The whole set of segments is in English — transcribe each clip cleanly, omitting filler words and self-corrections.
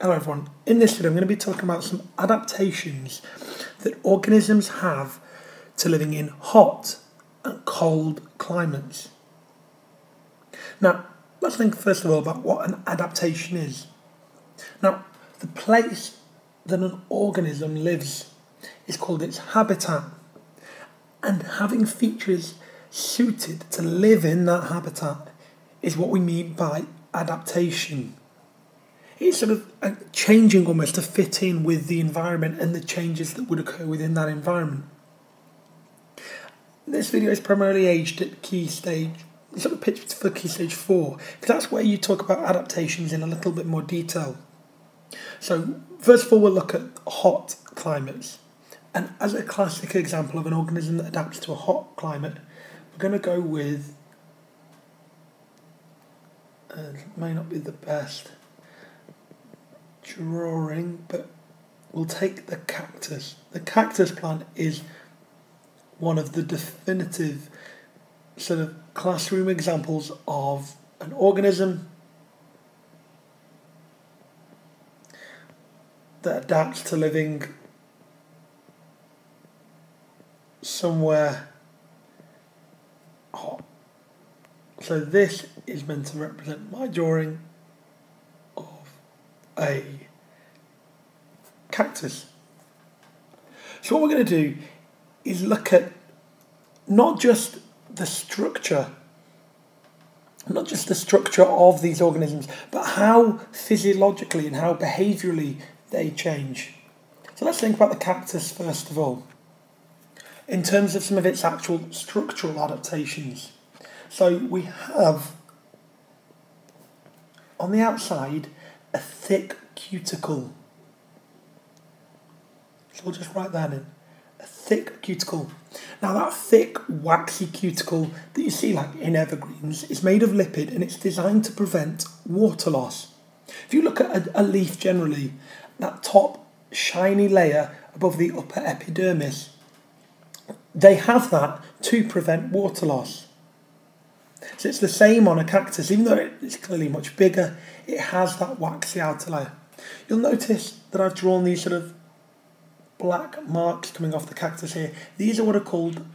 Hello everyone, in this video I'm going to be talking about some adaptations that organisms have to living in hot and cold climates. Now, let's think first of all about what an adaptation is. Now, the place that an organism lives is called its habitat, and having features suited to live in that habitat is what we mean by adaptation. It's sort of changing almost to fit in with the environment and the changes that would occur within that environment. This video is primarily aged at key stage, sort of pitched for key stage 4, because that's where you talk about adaptations in a little bit more detail. So first of all, we'll look at hot climates. And as a classic example of an organism that adapts to a hot climate, we're going to go with, it may not be the best drawing, but we'll take the cactus. The cactus plant is one of the definitive sort of classroom examples of an organism that adapts to living somewhere hot. So this is meant to represent my drawing of a cactus. So what we're going to do is look at not just the structure of these organisms, but how physiologically and how behaviourally they change. So let's think about the cactus first of all, in terms of some of its actual structural adaptations. So we have on the outside a thick cuticle. So we'll just write that in. A thick cuticle. Now that thick waxy cuticle that you see like in evergreens is made of lipid, and it's designed to prevent water loss. If you look at a leaf generally, that top shiny layer above the upper epidermis, they have that to prevent water loss. So it's the same on a cactus. Even though it's clearly much bigger, it has that waxy outer layer. You'll notice that I've drawn these sort of black marks coming off the cactus here. These are what are called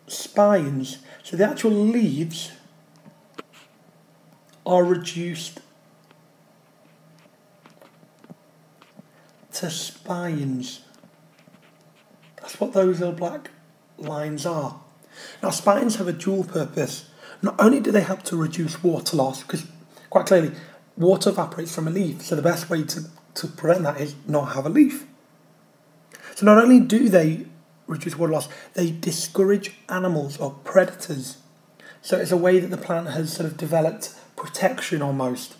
spines. So the actual leaves are reduced to spines. That's what those little black lines are. Now spines have a dual purpose. Not only do they help to reduce water loss, because quite clearly water evaporates from a leaf, so the best way to prevent that is not have a leaf. So not only do they reduce water loss, they discourage animals or predators. So it's a way that the plant has sort of developed protection almost.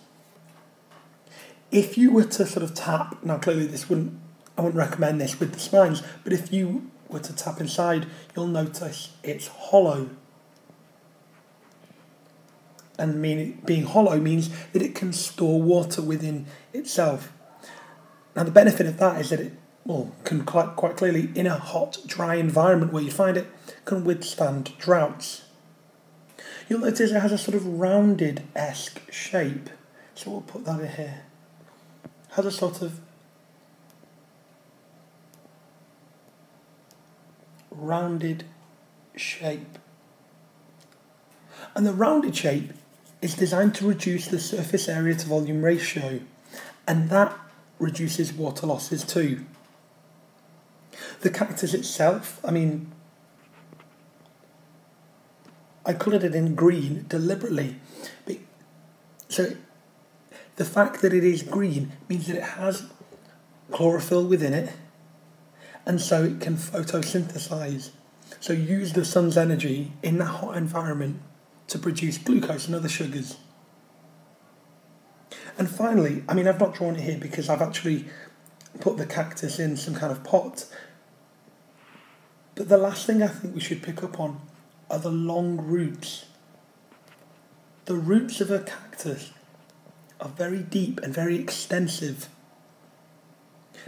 If you were to sort of tap, now clearly I wouldn't recommend this with the spines, but if you were to tap inside, you'll notice it's hollow. And being hollow means that it can store water within itself. Now the benefit of that is that it can quite clearly, in a hot, dry environment where you find it, can withstand droughts. You'll notice it has a sort of rounded-esque shape. So we'll put that in here. It has a sort of rounded shape. And the rounded shape is designed to reduce the surface area to volume ratio, and that reduces water losses too. The cactus itself, I coloured it in green deliberately. So the fact that it is green means that it has chlorophyll within it, and so it can photosynthesize. So use the sun's energy in that hot environment to produce glucose and other sugars. And finally, I've not drawn it here because I've actually put the cactus in some kind of pot. But the last thing I think we should pick up on are the long roots. The roots of a cactus are very deep and very extensive.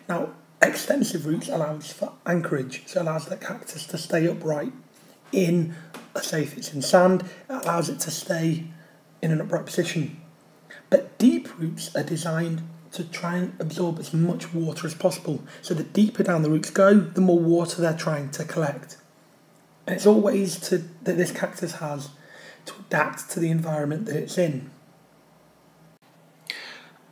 Now, extensive roots allows for anchorage, so it allows the cactus to stay upright in, say if it's in sand, it allows it to stay in an upright position. But deep roots are designed to try and absorb as much water as possible. So the deeper down the roots go, the more water they're trying to collect. And it's all ways that this cactus has to adapt to the environment that it's in.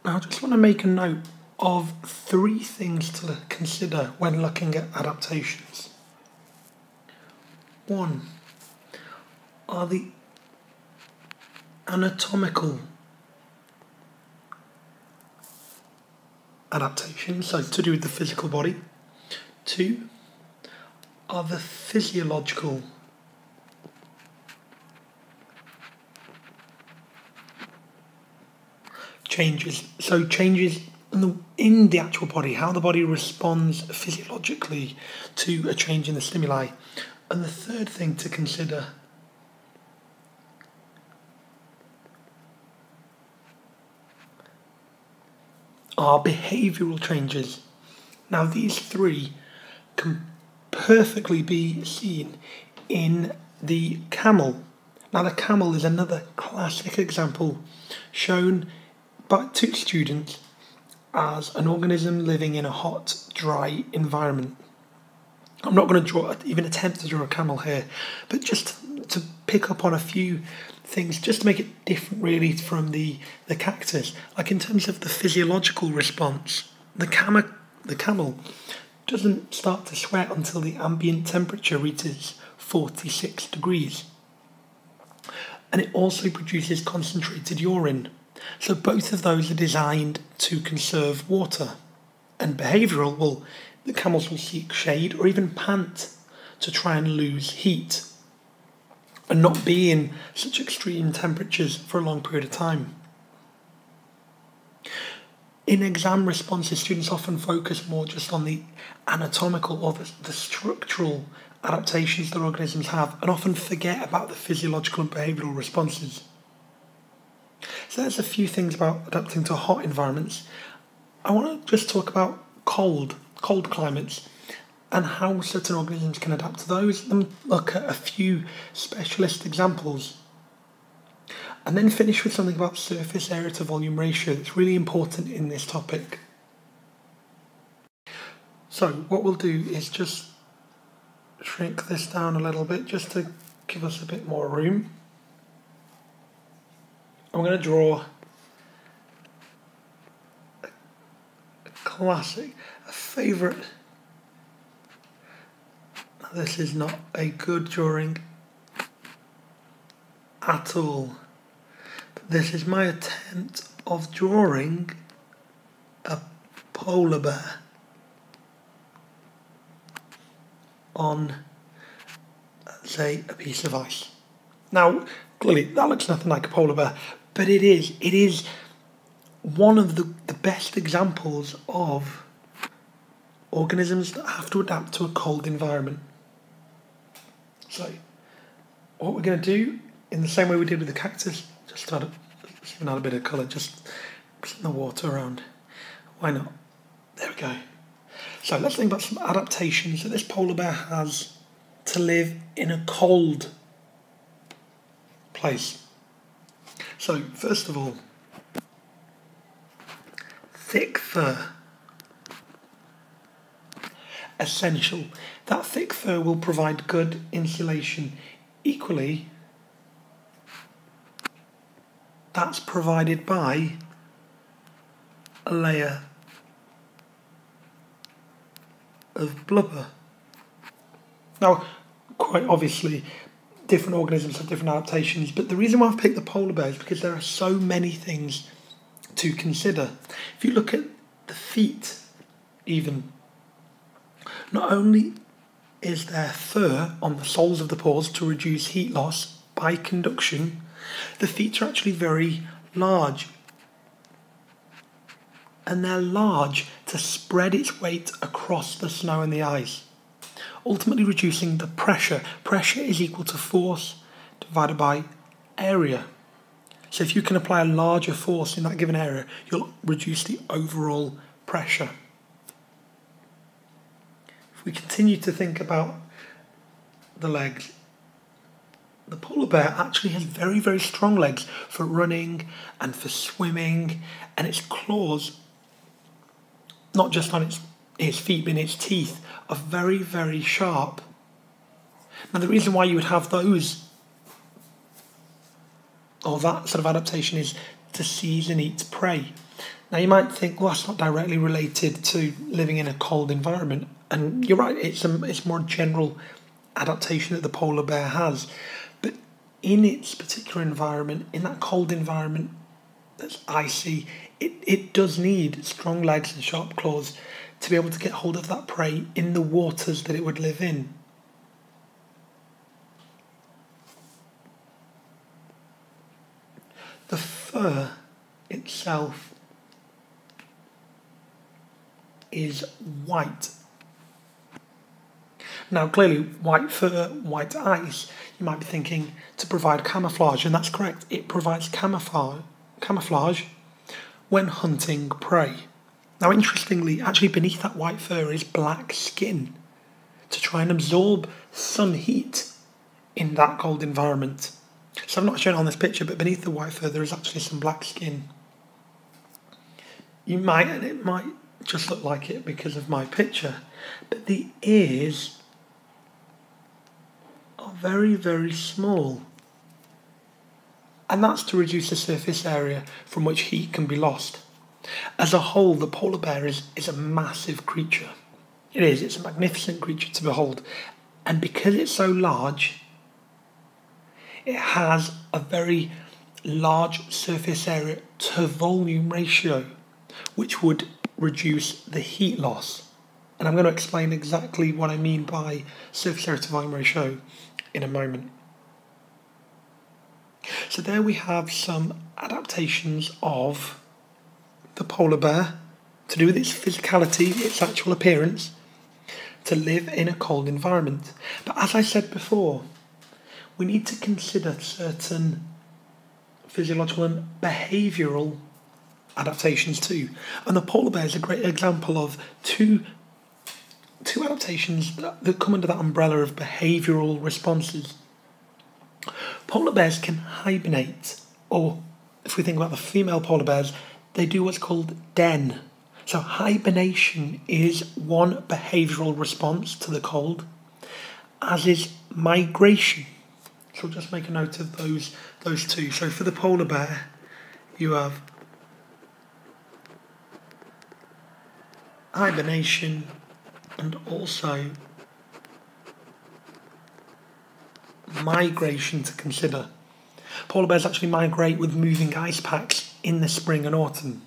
Now I just want to make a note of 3 things to consider when looking at adaptations. 1 are the anatomical adaptations, so to do with the physical body. 2 are the physiological changes, so changes in the actual body, how the body responds physiologically to a change in the stimuli. And the 3rd thing to consider are behavioural changes. Now these 3 can perfectly be seen in the camel. Now the camel is another classic example shown by 2 students as an organism living in a hot, dry environment. I'm not going to even attempt to draw a camel here, but just to pick up on a few things, just to make it different really from the cactus. Like in terms of the physiological response, the camel doesn't start to sweat until the ambient temperature reaches 46 degrees. And it also produces concentrated urine. So both of those are designed to conserve water. And behavioural, well, the camels will seek shade or even pant to try and lose heat and not be in such extreme temperatures for a long period of time. In exam responses, students often focus more just on the anatomical or the structural adaptations that organisms have and often forget about the physiological and behavioural responses. So there's a few things about adapting to hot environments. I want to just talk about cold climates and how certain organisms can adapt to those, and look at a few specialist examples. And then finish with something about surface area to volume ratio that's really important in this topic. So what we'll do is just shrink this down a little bit just to give us a bit more room. I'm going to draw a classic, a favourite. This is not a good drawing at all. But this is my attempt of drawing a polar bear on, say, a piece of ice. Now, clearly that looks nothing like a polar bear, but it is one of the best examples of organisms that have to adapt to a cold environment. So, what we're going to do, in the same way we did with the cactus, just add a bit of colour, just in the water around. Why not? There we go. So let's think about some adaptations that this polar bear has to live in a cold place. So, first of all, thick fur. Essential. That thick fur will provide good insulation. Equally, that's provided by a layer of blubber. Now, quite obviously, different organisms have different adaptations, but the reason why I've picked the polar bear is because there are so many things to consider. If you look at the feet, even, not only is there fur on the soles of the paws to reduce heat loss by conduction, the feet are actually very large. And they're large to spread its weight across the snow and the ice, ultimately reducing the pressure. Pressure is equal to force divided by area. So if you can apply a larger force in that given area, you'll reduce the overall pressure. If we continue to think about the legs, the polar bear actually has very, very strong legs for running and for swimming, and its claws not just on its feet, but in its teeth, are very, very sharp. Now the reason why you would have those, or that sort of adaptation, is to seize and eat prey. Now you might think, well, that's not directly related to living in a cold environment, and you're right, it's more general adaptation that the polar bear has. But in its particular environment, in that cold environment that's icy, it does need strong legs and sharp claws to be able to get hold of that prey in the waters that it would live in. The fur itself is white. Now clearly white fur, white ice, you might be thinking to provide camouflage, and that's correct. It provides camouflage when hunting prey. Now interestingly, actually beneath that white fur is black skin to try and absorb sun heat in that cold environment. So I'm not showing it on this picture, but beneath the white fur there is actually some black skin. It might just look like it because of my picture, but the ears are very, very small. And that's to reduce the surface area from which heat can be lost. As a whole, the polar bear is a massive creature. It's a magnificent creature to behold. And because it's so large, it has a very large surface area to volume ratio, which would reduce the heat loss. And I'm going to explain exactly what I mean by surface area to volume ratio in a moment. So there we have some adaptations of the polar bear to do with its physicality, its actual appearance, to live in a cold environment. But as I said before, we need to consider certain physiological and behavioural adaptations too. And the polar bear is a great example of two adaptations that come under that umbrella of behavioural responses. Polar bears can hibernate, or if we think about the female polar bears, they do what's called den. So hibernation is one behavioural response to the cold, as is migration. So we'll just make a note of those two. So for the polar bear, you have hibernation and also migration to consider. Polar bears actually migrate with moving ice packs in the spring and autumn.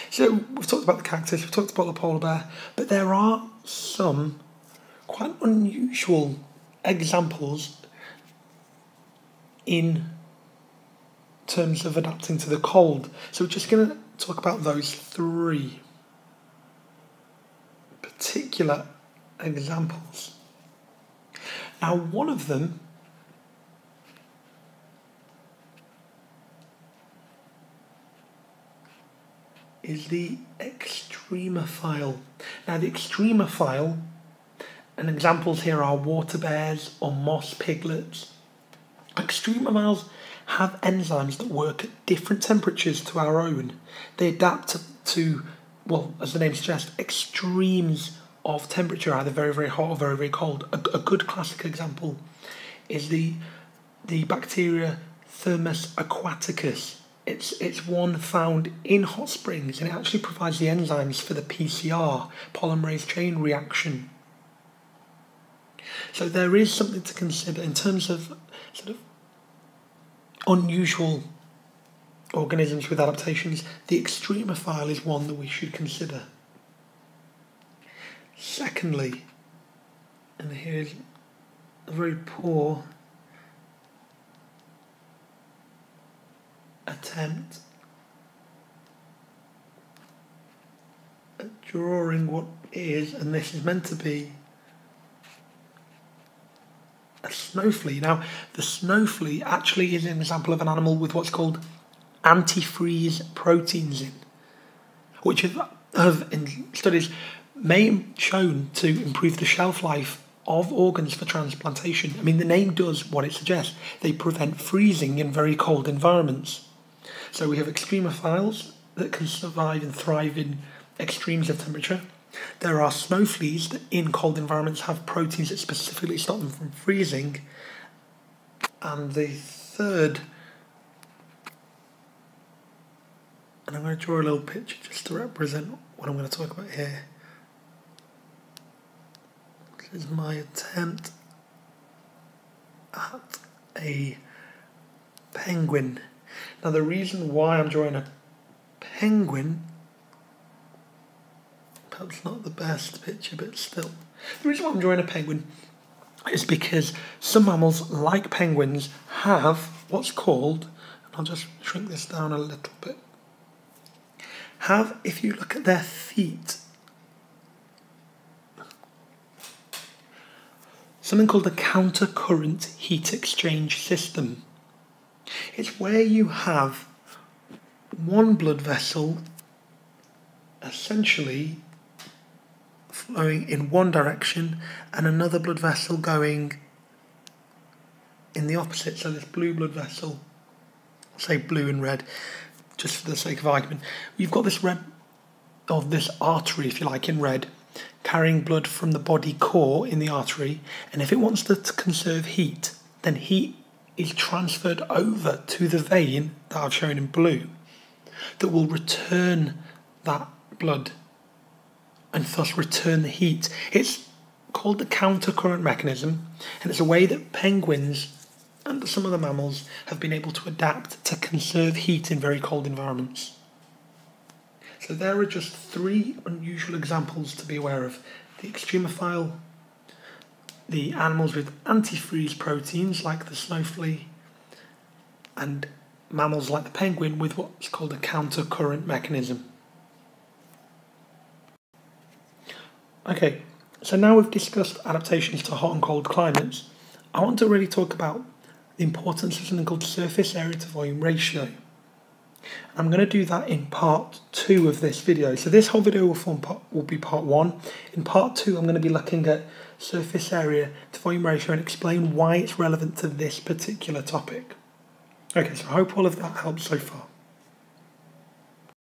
So we've talked about the cactus, we've talked about the polar bear, but there are some quite unusual examples in terms of adapting to the cold. So we're just going to talk about those three particular examples. Now, one of them is the extremophile. Now, the extremophile, and examples here are water bears or moss piglets. Extremophiles have enzymes that work at different temperatures to our own. They adapt to, well, as the name suggests, extremes of temperature, either very, very hot or very, very cold. A good classic example is the bacteria Thermus aquaticus. It's one found in hot springs, and it actually provides the enzymes for the PCR, polymerase chain reaction. So there is something to consider in terms of sort of unusual organisms with adaptations. The extremophile is one that we should consider. Secondly, and here's a very poor attempt at drawing what is, and this is meant to be, a snowflea. Now, the snowflea actually is an example of an animal with what's called antifreeze proteins in, which have in studies may shown to improve the shelf life of organs for transplantation. I mean, the name does what it suggests. They prevent freezing in very cold environments. So we have extremophiles that can survive and thrive in extremes of temperature. There are snow fleas that in cold environments have proteins that specifically stop them from freezing. And the third, and I'm going to draw a little picture just to represent what I'm going to talk about here. This is my attempt at a penguin. Now the reason why I'm drawing a penguin, perhaps not the best picture, but still. The reason why I'm drawing a penguin is because some mammals, like penguins, have what's called, and I'll just shrink this down a little bit, have, if you look at their feet, something called a counter-current heat exchange system. It's where you have one blood vessel essentially flowing in one direction and another blood vessel going in the opposite. So this blue blood vessel, I'll say blue and red just for the sake of argument. You've got this red, or this artery if you like, in red, carrying blood from the body core in the artery, and if it wants to conserve heat, then heat is transferred over to the vein that I've shown in blue that will return that blood and thus return the heat. It's called the counter-current mechanism, and it's a way that penguins and some other mammals have been able to adapt to conserve heat in very cold environments. So there are just 3 unusual examples to be aware of. The extremophile, the animals with antifreeze proteins like the snow flea, and mammals like the penguin with what's called a counter-current mechanism. Okay, so now we've discussed adaptations to hot and cold climates, I want to really talk about the importance of something called surface area to volume ratio. I'm going to do that in part 2 of this video. So this whole video will be part 1. In part 2 I'm going to be looking at surface area to volume ratio and explain why it's relevant to this particular topic. Okay, so I hope all of that helps so far.